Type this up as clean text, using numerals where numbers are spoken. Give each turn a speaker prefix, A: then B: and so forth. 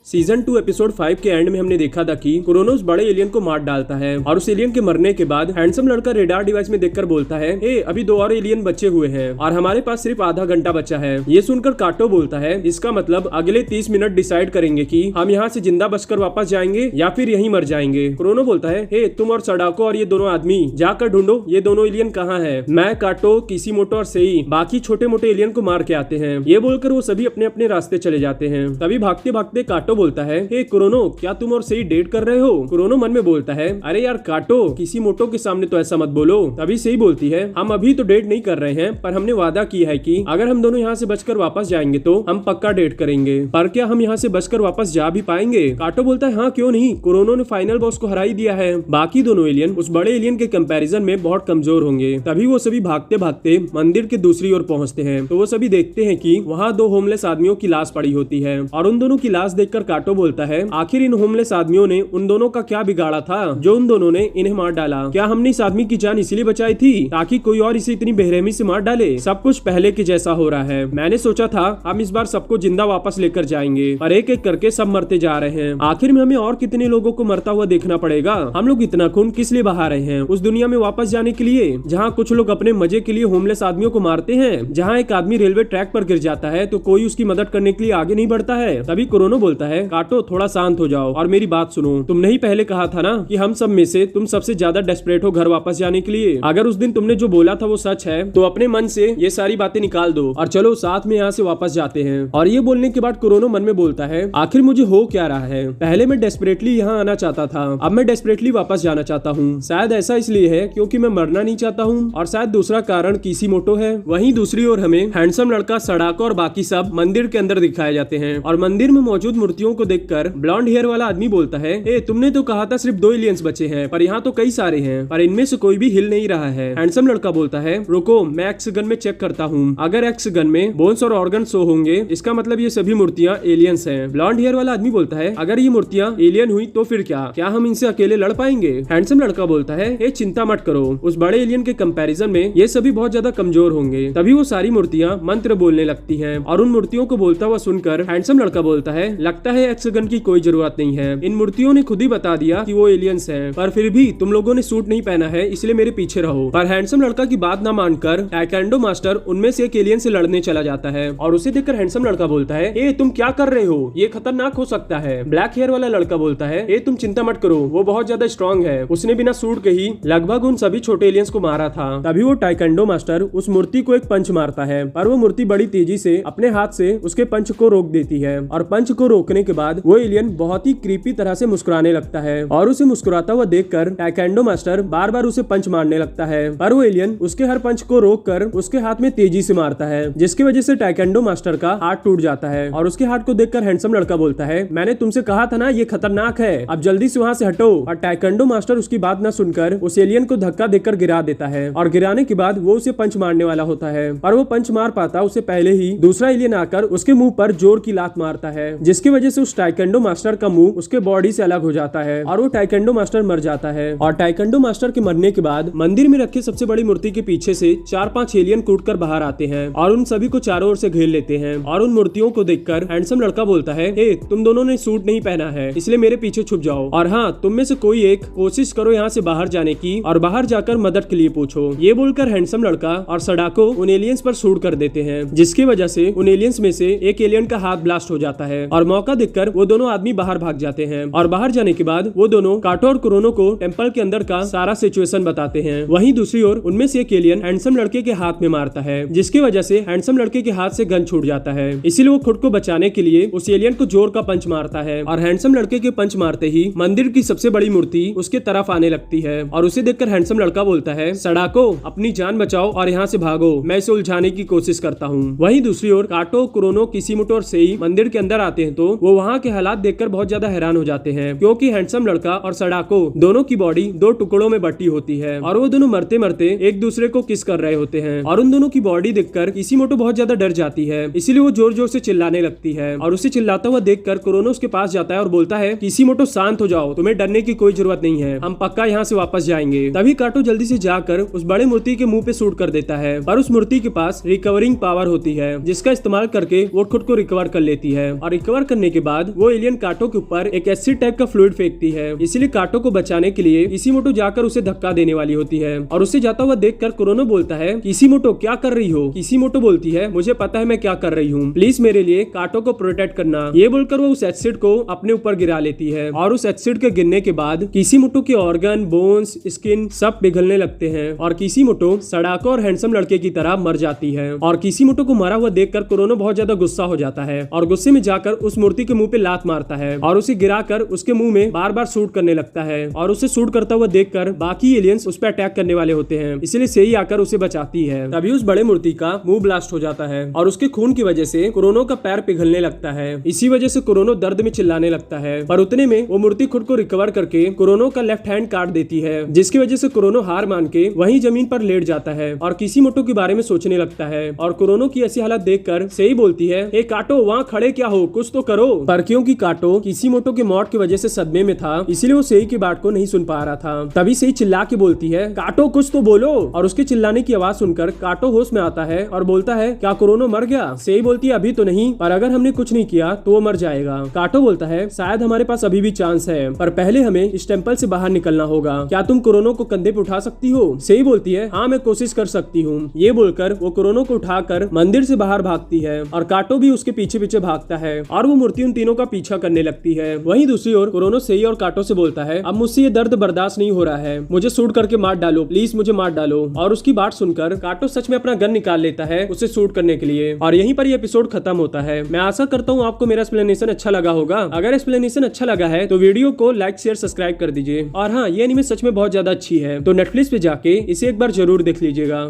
A: Season 2 episode 5 के and में हमने देखा था कि कुरोनो उस बड़े एलियन को मार डालता है और उस एलियन के मरने के बाद हैंडसम लड़का रेडार डिवाइस में देखकर बोलता है, हे अभी 2 और एलियन बचे हुए हैं और हमारे पास सिर्फ आधा घंटा बचा है। ये सुनकर काटो बोलता है, इसका मतलब अगले 30 मिनट डिसाइड करेंगे कि हम यहाँ से जिंदा बचकर वापस जाएंगे या फिर यहीं मर जाएंगे। कुरोनो बोलता है, हे तुम और सडाको और ये दोनों आदमी जाकर ढूंढो ये दोनों एलियन कहाँ है। मैं, काटो, किसीमोटो और सेई बाकी छोटे मोटे एलियन को मार के आते हैं। ये बोलकर वो सभी अपने अपने रास्ते चले जाते हैं। तभी भागते भागते काटो बोलता है, हे कुरोनो क्या तुम और सेई डेट कर रहे हो। कुरोनो मन में बोलता है, अरे यार काटो, किसीमोटो के सामने तो ऐसा मत बोलो। तभी सेई बोलती है, हम अभी तो डेट नहीं कर रहे हैं पर हमने वादा किया है कि अगर हम दोनों यहाँ से बचकर वापस जाएंगे तो हम पक्का डेट करेंगे। पर क्या हम यहाँ से बचकर वापस जा भी पाएंगे। काटो बोलता है, हाँ क्यों नहीं, कुरोनो ने फाइनल बॉस को हरा ही दिया है। बाकी दोनों एलियन उस बड़े एलियन के कंपैरिजन में बहुत कमजोर होंगे। तभी वो सभी भागते भागते मंदिर के दूसरी ओर पहुंचते हैं तो वो सभी देखते हैं कि वहाँ 2 होमलेस आदमियों की लाश पड़ी होती है और उन दोनों की लाश देखकर काटो बोलता है, आखिर इन होमलेस आदमियों ने उन दोनों का क्या बिगाड़ा था जो उन दोनों ने इन्हें मार डाला। क्या हमने इस आदमी की जान इसीलिए बचाई थी ताकि कोई और इसे इतनी बेरहमी से मार डाले। सब कुछ पहले के जैसा हो रहा है। मैंने सोचा था हम इस बार सबको जिंदा वापस लेकर जाएंगे पर एक एक करके सब मरते जा रहे हैं। आखिर में हमें और कितने लोगों को मरता हुआ देखना पड़ेगा। हम लोग इतना खून किस लिए बहा रहे हैं, उस दुनिया में वापस जाने के लिए जहाँ कुछ लोग अपने मजे के लिए होमलेस आदमियों को मारते हैं। जहाँ एक आदमी रेलवे ट्रैक पर गिर जाता है तो कोई उसकी मदद करने के लिए आगे नहीं बढ़ता है। तभी कुरोनो बोलता है, काटो थोड़ा शांत हो जाओ और मेरी बात सुनो। तुमने ही पहले कहा था ना कि हम सब में से तुम सबसे ज्यादा डेस्परेट हो घर वापस जाने के लिए। अगर उस दिन तुमने जो बोला था वो सच है तो अपने मन से ये सारी बातें निकाल दो और चलो साथ में यहाँ से वापस जाते हैं। और ये बोलने के बाद कुरोनो मन में बोलता है, आखिर मुझे हो क्या रहा है। पहले मैं डेस्परेटली यहाँ आना चाहता था, अब मैं डेस्परेटली वापस जाना चाहता हूँ। शायद ऐसा इसलिए है क्योंकि मैं मरना नहीं चाहता हूँ और शायद दूसरा कारण किसीमोटो है। वहीं दूसरी ओर हमें हैंडसम लड़का, सडाको और बाकी सब मंदिर के अंदर दिखाए जाते हैं और मंदिर में मौजूद मूर्तियों को देखकर ब्लॉन्ड हेयर वाला आदमी बोलता है, ए तुमने तो कहा था सिर्फ 2 एलियंस बचे हैं पर यहाँ तो कई सारे हैं पर इनमें से कोई भी हिल नहीं रहा है। हैंडसम लड़का बोलता है, रुको मैं एक्स गन में चेक करता हूँ। अगर एक्स गन में बोन्स और ऑर्गन शो होंगे इसका मतलब ये सभी मूर्तियाँ एलियंस हैं। ब्लॉन्ड हेयर वाला आदमी बोलता है, अगर ये मूर्तियाँ एलियन हुई तो फिर क्या हम इनसे अकेले लड़ पाएंगे। हैंडसम लड़का बोलता है, ए चिंता मत करो, उस बड़े एलियन के कंपैरिजन में ये सभी बहुत ज्यादा कमजोर होंगे। तभी वो सारी मूर्तियाँ मंत्र बोलने लगती हैं और उन मूर्तियों को बोलता हुआ सुनकर हैंडसम लड़का बोलता है, लगता है एक्स गन की कोई जरूरत नहीं है। इन मूर्तियों ने खुद ही बता दिया कि वो एलियंस हैं पर फिर भी तुम लोगों ने सूट नहीं पहना है इसलिए मेरे पीछे रहो। पर हैंडसम लड़का की बात ना मानकर टाइकेंडो मास्टर उनमें से एक एलियन से लड़ने चला जाता है और उसे देखकर हैंडसम लड़का बोलता है, ए तुम क्या कर रहे हो, ये खतरनाक हो सकता है। ब्लैक हेयर वाला लड़का बोलता है, ए तुम चिंता मत करो, वो बहुत ज्यादा स्ट्रॉन्ग है, उसने बिना सूट के ही लगभग उन सभी छोटे एलियंस को मारा था। तभी वो टाइकेंडो मास्टर उस मूर्ति को एक पंच मारता है पर वो मूर्ति बड़ी तेजी से अपने हाथ से उसके पंच को रोक देती है और पंच को रोकने के बाद वो एलियन बहुत ही क्रीपी तरह से मुस्कुराने लगता है और उसे मुस्कुराता हुआ देखकर टाइकेंडो मास्टर बार बार उसे पंच मारने लगता है पर वो एलियन उसके हर पंच को रोककर उसके हाथ में तेजी से मारता है जिसकी वजह से टाइकेंडो मास्टर का हाथ टूट जाता है और उसके हाथ को देखकर हैंडसम लड़का बोलता है, मैंने तुमसे कहा था ना ये खतरनाक है, अब जल्दी से वहाँ से हटो। और टाइकेंडो मास्टर उसकी बात न सुनकर उस एलियन को धक्का देकर गिरा देता है और गिराने के बाद वो उसे पंच मारने वाला होता है पर वो पंच मार पाता उससे पहले ही दूसरा एलियन आकर उसके मुंह पर जोर की लात मारता है जिसकी वजह से उस टाइकेंडो मास्टर का मुंह उसके बॉडी से अलग हो जाता है और वो टाइकेंडो मास्टर मर जाता है। और टाइकेंडो मास्टर के मरने के बाद मंदिर में रखे सबसे बड़ी मूर्ति के पीछे से 4-5 एलियन कूदकर बाहर आते हैं और उन सभी को चारों ओर से घेर लेते हैं और उन मूर्तियों को देखकर हैंडसम लड़का बोलता है, ए तुम दोनों ने सूट नहीं पहना है इसलिए मेरे पीछे छुप जाओ और हाँ तुम में से कोई एक कोशिश करो यहाँ से बाहर जाने की और बाहर जाकर मदद के लिए पूछो। ये बोलकर हैंडसम लड़का और सडाको उन एलियंस पर शूट कर देते हैं जिसकी वजह से उन एलियंस में से एक एलियन का हाथ ब्लास्ट हो जाता है और मौका देखकर वो दोनों आदमी बाहर भाग जाते हैं और बाहर जाने के बाद वो दोनों काटो और कुरोनो को टेम्पल के अंदर का सारा सिचुएशन बताते हैं। वहीं दूसरी ओर उनमें से एक एलियन हैंडसम लड़के के हाथ में मारता है जिसकी वजह से हैंडसम लड़के के हाथ से गन छूट जाता है इसीलिए वो खुद को बचाने के लिए उस एलियन को जोर का पंच मारता है और हैंडसम लड़के के पंच मारते ही मंदिर की सबसे बड़ी मूर्ति उसके तरफ आने लगती है और उसे देखकर हैंडसम लड़का बोलता है, सडाको अपनी जान बचाओ और यहाँ से भागो, मैं इसे उलझाने की कोशिश करता हूँ। वहीं दूसरी ओर काटो, कुरोनो, किसीमोटो और सेई मंदिर के अंदर आते हैं तो वो वहाँ के हालात देखकर बहुत ज्यादा हैरान हो जाते हैं क्योंकि हैंडसम लड़का और सडाको दोनों की बॉडी 2 टुकड़ों में बटी होती है और वो दोनों मरते मरते एक दूसरे को किस कर रहे होते हैं और उन दोनों की बॉडी देखकर किसीमोटो बहुत ज्यादा डर जाती है इसीलिए वो जोर जोर से चिल्लाने लगती है और उसे चिल्लाता हुआ देखकर कुरोनो उसके पास जाता है और बोलता है, किसीमोटो शांत हो जाओ, तुम्हें डरने की कोई जरूरत नहीं है, हम पक्का यहाँ से वापस जाएंगे। तभी काटो जल्दी से जाकर उस बड़े मूर्ति के मुंह पे शूट कर देता है पर उस मूर्ति के पास रिकवरिंग पावर होती है जिसका इस्तेमाल करके वो खुद को रिकवर कर लेती है और रिकवर करने के बाद वो एलियन काटो के ऊपर एक एसिड टाइप का फ्लूइड फेंकती है। इसीलिए काटो को बचाने के लिए किसीमोटो जाकर उसे धक्का देने वाली होती है और उसे जाता हुआ देखकर कुरोनो बोलता है, किसीमोटो क्या कर रही हो? किसीमोटो बोलती है, मुझे पता है मैं क्या कर रही हूँ, प्लीज मेरे लिए काटो को प्रोटेक्ट करना। ये बोलकर वो उस एसिड को अपने ऊपर गिरा लेती है और उस एसिड के गिरने के बाद किसीमोटो के ऑर्गन, बोन्स, स्किन सब पिघलने लगते हैं और किसीमोटो सड़ाको और हैंडसम लड़के की तरह मर जाती है। और किसीमोटो को मरा हुआ देखकर कुरोनो बहुत ज्यादा गुस्सा हो जाता है और गुस्से में जाकर उस मूर्ति के मुंह पे लात मारता है और उसे गिराकर उसके मुंह में बार बार शूट करने लगता है और उसे शूट करता हुआ देखकर बाकी एलियंस उस पर अटैक करने वाले होते हैं, इसलिए सेई आकर उसे बचाती है। तभी उस बड़े मूर्ति का मुंह ब्लास्ट हो जाता है और उसके खून की वजह से कुरोनो का पैर पिघलने लगता है। इसी वजह से कुरोनो दर्द में चिल्लाने लगता है, पर उतने में वो मूर्ति खुद को रिकवर करके कुरोनो का लेफ्ट हैंड काट देती है, जिसकी वजह से कुरोनो हार मान के वहीं जमीन पर लेट जाता है और किसीमोटो के बारे में सोचने लगता है। और कुरोनो की ऐसी हालत देखकर सेई बोलती है, हे काटो, वहाँ खड़े क्या हो, कुछ तो करो। पर क्योंकि काटो किसीमोटो के मौत की वजह से सदमे में था, इसीलिए वो सेई की बात को नहीं सुन पा रहा था। तभी सेई चिल्ला के बोलती है, काटो कुछ तो बोलो। और उसके चिल्लाने की आवाज सुनकर काटो होश में आता है और बोलता है, क्या कुरोनो मर गया? सेई बोलती है, अभी तो नहीं, पर अगर हमने कुछ नहीं किया तो वो मर जाएगा। काटो बोलता है, शायद हमारे पास अभी भी चांस है, पर पहले हमें इस टेम्पल से बाहर निकलना होगा। क्या तुम कुरोनो को कंधे पे उठा सकती हो? सेई बोलती है, हाँ मैं कोशिश कर सकती हूँ। ये बोलकर वो कुरोनो को उठाकर मंदिर से बाहर भागती है और काटो भी उसके पीछे पीछे भागता है और वो मूर्ति उन तीनों का पीछा करने लगती है। वहीं दूसरी ओर कुरोनो सेई और काटो से बोलता है, अब मुझसे ये दर्द बर्दाश्त नहीं हो रहा है, मुझे शूट करके मार डालो, प्लीज मुझे मार डालो। और उसकी बात सुनकर काटो सच में अपना गन निकाल लेता है उसे शूट करने के लिए। और यहीं पर ये एपिसोड खत्म होता है। मैं आशा करता हूँ आपको मेरा एक्सप्लेनेशन अच्छा लगा होगा। अगर एक्सप्लेनेशन अच्छा लगा है तो वीडियो को लाइक, शेयर, सब्सक्राइब कर दीजिए। और हाँ, ये एनीमे सच में बहुत ज्यादा अच्छी है, तो नेटफ्लिक्स पे जाके इसे एक बार जरूर देख लीजिएगा।